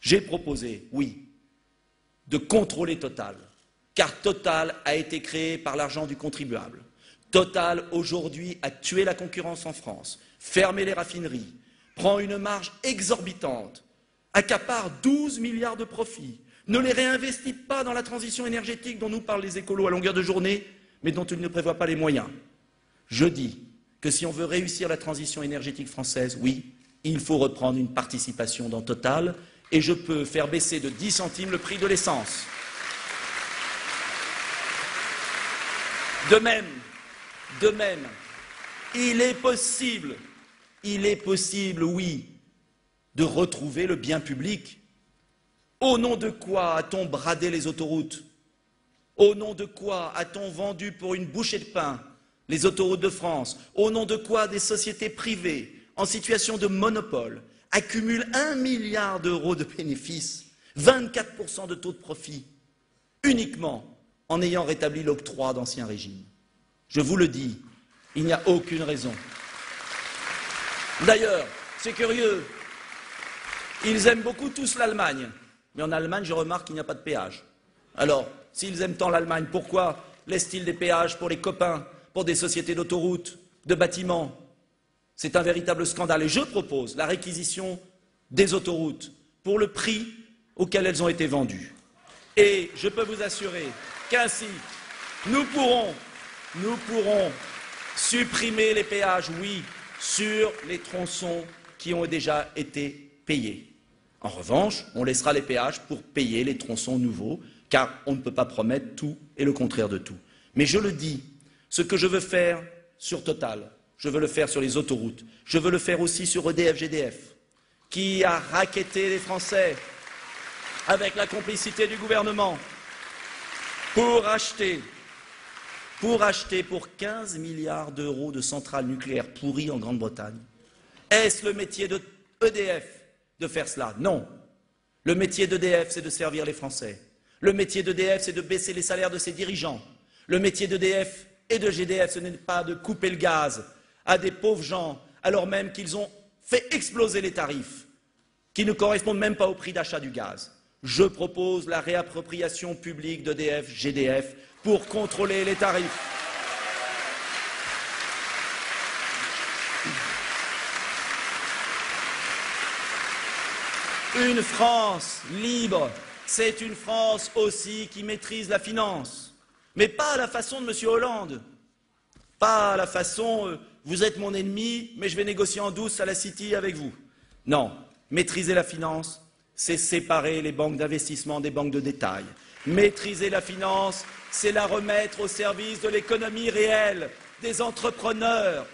J'ai proposé, oui, de contrôler Total, car Total a été créé par l'argent du contribuable. Total, aujourd'hui, a tué la concurrence en France, fermé les raffineries, prend une marge exorbitante, accapare 12 milliards de profits, ne les réinvestit pas dans la transition énergétique dont nous parlent les écolos à longueur de journée, mais dont il ne prévoit pas les moyens. Je dis que si on veut réussir la transition énergétique française, oui, il faut reprendre une participation dans Total, et je peux faire baisser de 10 centimes le prix de l'essence. De même, il est possible, oui, de retrouver le bien public. Au nom de quoi a-t-on bradé les autoroutes? Au nom de quoi a-t-on vendu pour une bouchée de pain les autoroutes de France? Au nom de quoi des sociétés privées en situation de monopole accumulent 1 milliard d'euros de bénéfices, 24% de taux de profit, uniquement en ayant rétabli l'octroi d'Ancien Régime? Je vous le dis, il n'y a aucune raison. D'ailleurs, c'est curieux, ils aiment beaucoup tous l'Allemagne, mais en Allemagne, je remarque qu'il n'y a pas de péage. Alors, s'ils aiment tant l'Allemagne, pourquoi laissent-ils des péages pour les copains, pour des sociétés d'autoroutes, de bâtiments? C'est un véritable scandale. Et je propose la réquisition des autoroutes pour le prix auquel elles ont été vendues. Et je peux vous assurer qu'ainsi, nous pourrons supprimer les péages, oui, sur les tronçons qui ont déjà été payés. En revanche, on laissera les péages pour payer les tronçons nouveaux, car on ne peut pas promettre tout et le contraire de tout. Mais je le dis, ce que je veux faire sur Total, je veux le faire sur les autoroutes, je veux le faire aussi sur EDF-GDF, qui a racketté les Français avec la complicité du gouvernement pour acheter pour 15 milliards d'euros de centrales nucléaires pourries en Grande-Bretagne. Est-ce le métier de EDF de faire cela? Non. Le métier d'EDF, c'est de servir les Français. Le métier d'EDF, c'est de baisser les salaires de ses dirigeants. Le métier d'EDF et de GDF, ce n'est pas de couper le gaz à des pauvres gens, alors même qu'ils ont fait exploser les tarifs, qui ne correspondent même pas au prix d'achat du gaz. Je propose la réappropriation publique d'EDF, GDF, pour contrôler les tarifs. Une France libre, c'est une France aussi qui maîtrise la finance, mais pas à la façon de M. Hollande, pas à la façon vous êtes mon ennemi, mais je vais négocier en douce à la City avec vous. Non, maîtriser la finance, c'est séparer les banques d'investissement des banques de détail. Maîtriser la finance, c'est la remettre au service de l'économie réelle, des entrepreneurs,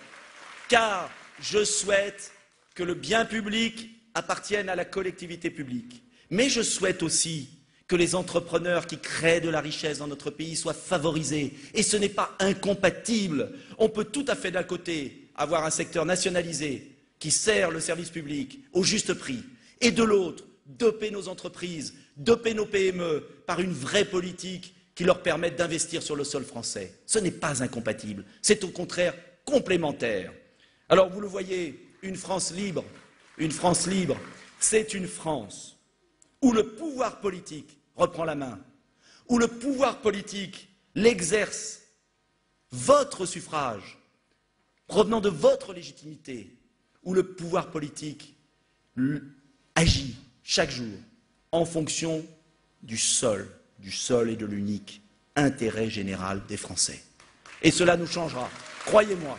car je souhaite que le bien public appartienne à la collectivité publique. Mais je souhaite aussi que les entrepreneurs qui créent de la richesse dans notre pays soient favorisés. Et ce n'est pas incompatible. On peut tout à fait d'un côté avoir un secteur nationalisé qui sert le service public au juste prix, et de l'autre, doper nos entreprises, doper nos PME par une vraie politique qui leur permette d'investir sur le sol français. Ce n'est pas incompatible, c'est au contraire complémentaire. Alors vous le voyez, une France libre, c'est une France où le pouvoir politique reprend la main, où le pouvoir politique l'exerce, votre suffrage, provenant de votre légitimité, où le pouvoir politique agit chaque jour en fonction du seul et de l'unique intérêt général des Français. Et cela nous changera, croyez-moi.